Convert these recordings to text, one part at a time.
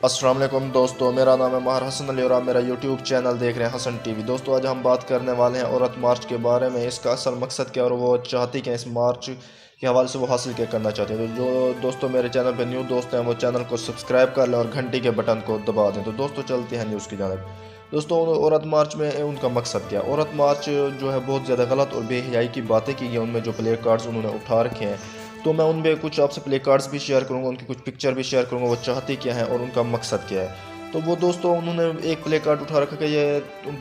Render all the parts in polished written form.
अस्सलाम वालेकुम दोस्तों, मेरा नाम है माहर हसन अली और आप मेरा यूट्यूब चैनल देख रहे हैं हसन टीवी। दोस्तों, आज हम बात करने वाले हैं औरत मार्च के बारे में। इसका असल मकसद क्या है और वो चाहती क्या इस मार्च के हवाले से वो हासिल क्या करना चाहते हैं। तो जो दोस्तों मेरे चैनल पे न्यू दोस्त हैं वो चैनल को सब्सक्राइब कर लें और घंटी के बटन को दबा दें। तो दोस्तों चलते हैं न्यूज़ की जानब। दोस्तों, औरत मार्च में उनका मकसद क्या है। औरत मार्च जो है बहुत ज़्यादा गलत और बेहयाई की बातें की गई, उनमें जो प्ले कार्ड्स उन्होंने उठा रखे हैं, तो मैं उनमें कुछ आपसे प्ले कार्ड्स भी शेयर करूंगा, उनकी कुछ पिक्चर भी शेयर करूंगा, वो चाहती क्या है और उनका मकसद क्या है। तो वो दोस्तों उन्होंने एक प्ले कार्ड उठा रखा कि ये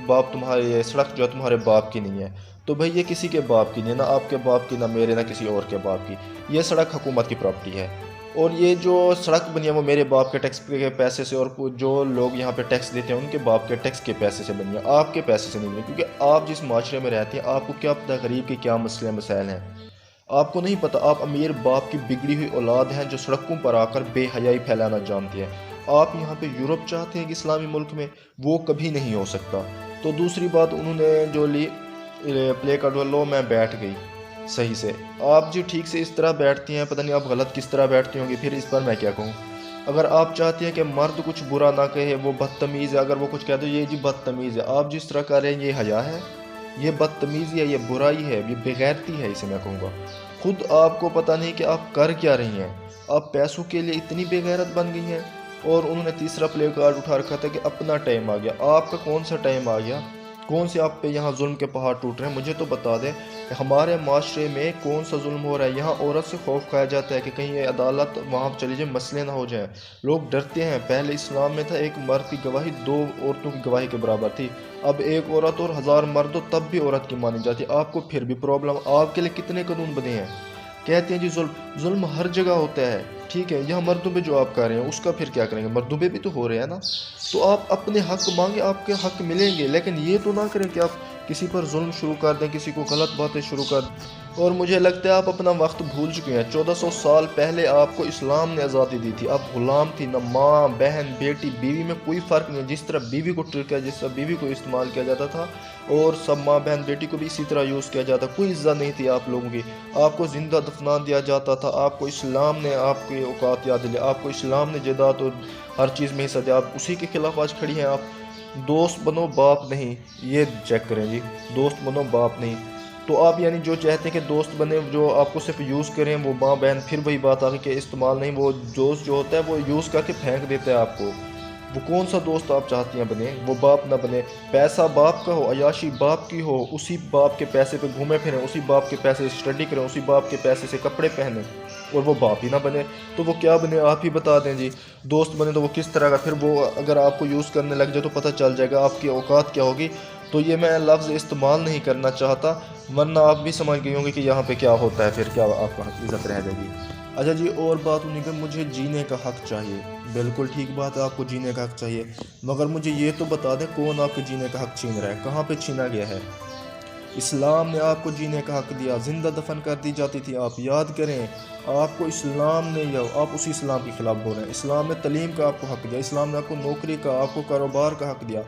बाप तुम्हारे, ये सड़क जो है तुम्हारे बाप की नहीं है। तो भाई ये किसी के बाप की नहीं है, ना आपके बाप की, ना मेरे, ना किसी और के बाप की। ये सड़क हुकूमत की प्रॉपर्टी है और ये जो सड़क बनी है वो मेरे बाप के टैक्स के पैसे से, और जो लोग यहाँ पे टैक्स देते हैं उनके बाप के टैक्स के पैसे से बनी है, आपके पैसे से नहीं बनी। क्योंकि आप जिस माशरे में रहते हैं आपको क्या पता गरीब के क्या मसले मसाइल हैं, आपको नहीं पता। आप अमीर बाप की बिगड़ी हुई औलाद हैं जो सड़कों पर आकर बेहयाई फैलाना जानती है। आप यहाँ पे यूरोप चाहते हैं कि इस्लामी मुल्क में, वो कभी नहीं हो सकता। तो दूसरी बात उन्होंने जो ली प्ले कार्ड, लो मैं बैठ गई सही से। आप जी ठीक से इस तरह बैठती हैं, पता नहीं आप गलत किस तरह बैठती होंगी, फिर इस पर मैं क्या कहूँ। अगर आप चाहती हैं कि मर्द कुछ बुरा ना कहे, वो बदतमीज़ है, अगर वो कुछ कह दो ये जी बदतमीज़ है, आप जिस तरह कर रहे हैं ये हया है, ये बदतमीज़ी है, ये बुराई है, ये बेगैरती है, इसे मैं कहूँगा। खुद आपको पता नहीं कि आप कर क्या रही हैं, आप पैसों के लिए इतनी बेगैरत बन गई हैं। और उन्होंने तीसरा प्ले कार्ड उठा रखा था कि अपना टाइम आ गया। आपका कौन सा टाइम आ गया, कौन से आप पे यहाँ जुल्म के पहाड़ टूट रहे हैं, मुझे तो बता दें कि हमारे माशरे में कौन सा जुल्म हो रहा है। यहाँ औरत से खौफ खाया जाता है कि कहीं ये अदालत वहाँ चली जाए, मसले ना हो जाएं, लोग डरते हैं। पहले इस्लाम में था एक मर्द की गवाही दो औरतों की गवाही के बराबर थी, अब एक औरत और 1000 मर्द हो तब भी औरत की मानी जाती। आपको फिर भी प्रॉब्लम, आपके लिए कितने कानून बने हैं। कहते हैं जी जुल्म हर जगह होता है, ठीक है, यहाँ मर्दों पे जो आप कर रहे हैं उसका फिर क्या करेंगे, मर्दों पे भी तो हो रहे हैं ना। तो आप अपने हक मांगे, आपके हक मिलेंगे, लेकिन ये तो ना करें कि आप किसी पर जुल्म शुरू कर दें, किसी को गलत बातें शुरू कर दें। और मुझे लगता है आप अपना वक्त भूल चुके हैं। 1400 साल पहले आपको इस्लाम ने आज़ादी दी थी, आप गुलाम थी। न माँ बहन बेटी बीवी में कोई फ़र्क नहीं है। जिस तरह बीवी को ट्रीट किया, जिस तरह बीवी को इस्तेमाल किया जाता था, और सब माँ बहन बेटी को भी इसी तरह यूज़ किया जाता। कोई इज्जत नहीं थी आप लोगों की, आपको ज़िंदा दफना दिया जाता था। आपको इस्लाम ने आपके औकात याद दिलाई, आपको इस्लाम ने जायदाद और हर चीज़ में हिस्सा दिया। आप उसी के खिलाफ आज खड़ी हैं। आप दोस्त बनो बाप नहीं, ये चेक करें जी, दोस्त बनो बाप नहीं। तो आप यानी जो चाहते हैं कि दोस्त बने जो आपको सिर्फ यूज़ करें, वो माँ बहन, फिर वही बात आ गई कि इस्तेमाल नहीं, वो दोस्त जो होता है वो यूज़ करके फेंक देता है आपको। वो कौन सा दोस्त आप चाहती हैं बने, वो बाप ना बने। पैसा बाप का हो, अयाशी बाप की हो, उसी बाप के पैसे पे घूमे फिरें, उसी बाप के पैसे से स्टडी करें, उसी बाप के पैसे से कपड़े पहने, और वो बाप ही ना बने तो वो क्या बने, आप ही बता दें जी। दोस्त बने तो वो किस तरह का, फिर वो अगर आपको यूज़ करने लग जाए तो पता चल जाएगा आपकी औकात क्या होगी। तो ये मैं लफ्ज़ इस्तेमाल नहीं करना चाहता, वरना आप भी समझ गए होंगे कि यहाँ पे क्या होता है, फिर क्या आपका इज़्ज़त रह जाएगी। अच्छा जी, और बात उन्हीं का, मुझे जीने का हक़ चाहिए। बिल्कुल ठीक बात है, आपको जीने का हक़ चाहिए, मगर मुझे ये तो बता दें कौन आपके जीने का हक़ छीन रहा है, कहाँ पे छीना गया है। इस्लाम ने आपको जीने का हक़ दिया, ज़िंदा दफन कर दी जाती थी, आप याद करें। आपको इस्लाम ने, या आप उसी इस्लाम के ख़िलाफ़ बोल रहे हैं। इस्लाम ने तलीम का आपको हक़ दिया, इस्लाम ने आपको नौकरी का, आपको कारोबार का हक़ दिया,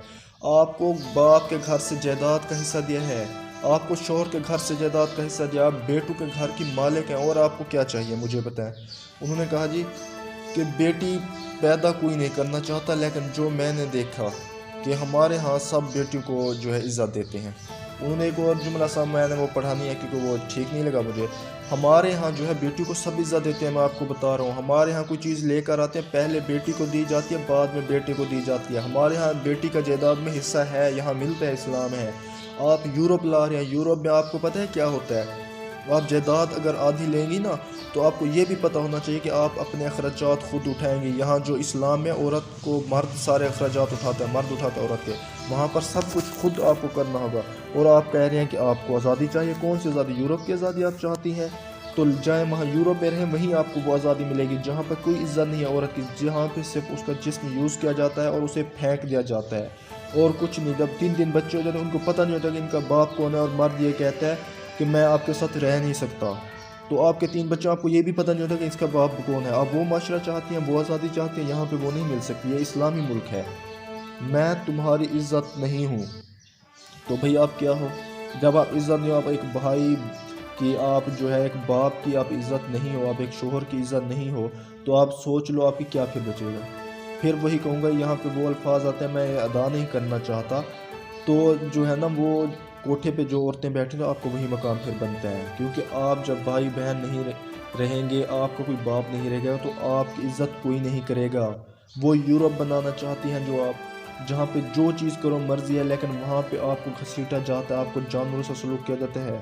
आपको बाप के घर से जायदाद का हिस्सा दिया है, आपको शौहर के घर से जायदाद का हिस्सा दिया, आप बेटों के घर की मालिक हैं। और आपको क्या चाहिए मुझे बताएं। उन्होंने कहा जी कि बेटी पैदा कोई नहीं करना चाहता, लेकिन जो मैंने देखा कि हमारे यहाँ सब बेटियों को जो है इज़्ज़त देते हैं। उन्होंने एक और जुमला साहब मैंने वो पढ़ा नहीं है क्योंकि वो ठीक नहीं लगा मुझे। हमारे यहाँ जो है बेटी को सब इज़्ज़त देते हैं, मैं आपको बता रहा हूँ। हमारे यहाँ कोई चीज़ लेकर आते हैं, पहले बेटी को दी जाती है, बाद में बेटे को दी जाती है। हमारे यहाँ बेटी का जायदाद में हिस्सा है, यहाँ मिलता है, इस्लाम है। आप यूरोप ला रहे हैं, यूरोप में आपको पता है क्या होता है। आप जायदाद अगर आधी लेंगी ना, तो आपको ये भी पता होना चाहिए कि आप अपने अखराजात खुद उठाएंगे। यहाँ जो इस्लाम में औरत को मर्द सारे अखराजात उठाता है, मर्द उठाता है औरत के, वहाँ पर सब कुछ खुद आपको करना होगा। और आप कह रहे हैं कि आपको आज़ादी चाहिए, कौन सी आज़ादी, यूरोप की आज़ादी आप चाहती हैं, तो जाएँ वहाँ यूरोप में रहें, वहीं आपको वो आज़ादी मिलेगी जहाँ पर कोई इज़्ज़त नहीं है औरत की, जहाँ पर सिर्फ उसका जिस्म यूज़ किया जाता है और उसे फेंक दिया जाता है और कुछ नहीं। जब 3 बच्चे हो जाते हैं, उनको पता नहीं होता कि इनका बाप कौन है, और मर्द ये कहता है कि मैं आपके साथ रह नहीं सकता। तो आपके 3 बच्चे, आपको ये भी पता नहीं होता कि इसका बाप कौन है। आप वो माशरा चाहती हैं, वो आज़ादी चाहती हैं, यहाँ पे वो नहीं मिल सकती। ये इस्लामी मुल्क है, मैं तुम्हारी इज़्ज़त नहीं हूँ। तो भाई आप क्या हो, जब आप इज़्ज़त नहीं हो, आप एक भाई की, आप जो है एक बाप की आप इज़्ज़त नहीं हो, आप एक शोहर की इज़्ज़त नहीं हो, तो आप सोच लो आपकी क्या फिर बचेगा। پھر وہی کہوں گا یہاں پہ وہ الفاظ آتے ہیں میں ادا نہیں کرنا چاہتا، تو جو ہے نا وہ کوٹھے پہ جو عورتیں بیٹھی تو آپ کو وہی مقام پھر بنتا ہے، کیونکہ آپ جب بھائی بہن نہیں رہیں گے، آپ کا کوئی باپ نہیں رہے گا تو آپ کی عزت کوئی نہیں کرے گا۔ وہ یورپ بنانا چاہتی ہیں جو آپ، جہاں پہ جو چیز کرو مرضی ہے، لیکن وہاں پہ آپ کو گھسیٹا جاتا ہے، آپ کو جانوروں سے سلوک کیا جاتا ہے۔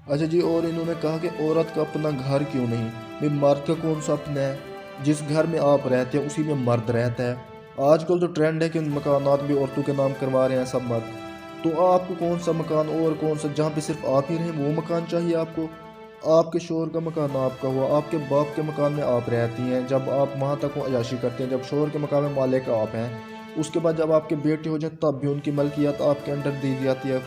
اچھا جی، اور انہوں نے کہا کہ عورت کا اپنا گھر کیوں نہیں؟ بھائی مرد کا کون سا اپنا ہے؟ جس گھر میں آپ رہتے ہیں اسی میں مرد رہتا ہے۔ آج کل تو ٹرینڈ ہے کہ مکانات بھی عورتوں کے نام کروا رہے ہیں سب مرد، تو آپ کو کون سا مکان اور کون سا جہاں پہ صرف آپ ہی رہیں وہ مکان چاہیے آپ کو؟ آپ کے شوہر کا مکان آپ کا ہوا، آپ کے باپ کے مکان میں آپ رہتی ہیں، جب آپ وہاں تک وہ عیاشی کرتے ہیں، جب شوہر کے مکان میں مالک آپ ہیں، اس کے بعد جب آپ کے بیٹے ہو جائیں تب بھی ان کی ملکیت آپ کے انڈر دی جاتی ہے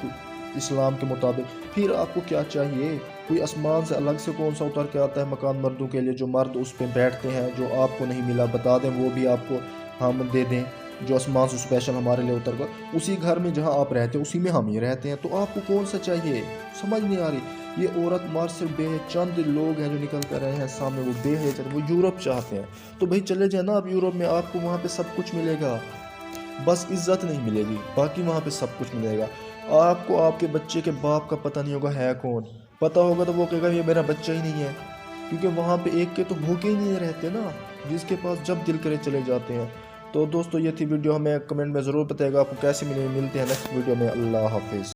اسلام کے مطابق۔ پھر آپ کو کیا چاہیے؟ کوئی آسمان سے الگ سے کون سا اتر کے آتا ہے مکان مردوں کے لیے جو مرد اس پہ بیٹھتے ہیں، جو آپ کو نہیں ملا بتا دیں وہ بھی آپ کو ہم دے دیں، جو آسمان سے اسپیشل ہمارے لیے اتر کر اسی گھر میں جہاں آپ رہتے ہیں اسی میں ہم ہی رہتے ہیں، تو آپ کو کون سا چاہیے؟ سمجھ نہیں آ رہی۔ یہ عورت مار صرف چند لوگ ہیں جو نکل کر رہے ہیں سامنے، وہ بے حیثیت، وہ یورپ چاہتے ہیں، تو بھائی چلے جائیں نا آپ یورپ میں، آپ کو وہاں پہ سب کچھ ملے گا، بس عزت نہیں ملے گی، باقی وہاں پہ سب کچھ ملے گا۔ آپ کو آپ کے بچے کے باپ کا پتہ نہیں ہوگا ہے کون، پتہ ہوگا تو وہ کہے گا یہ میرا بچہ ہی نہیں ہے، کیونکہ وہاں پہ ایک کے تو بھوکے ہی نہیں رہتے نا، جس کے پاس جب دل کرے چلے جاتے ہیں۔ تو دوستو یہ تھی ویڈیو، ہمیں کمنٹ میں ضرور بتائے گا آپ کو کیسی ملتے ہیں نیکسٹ ویڈیو میں۔ اللہ حافظ۔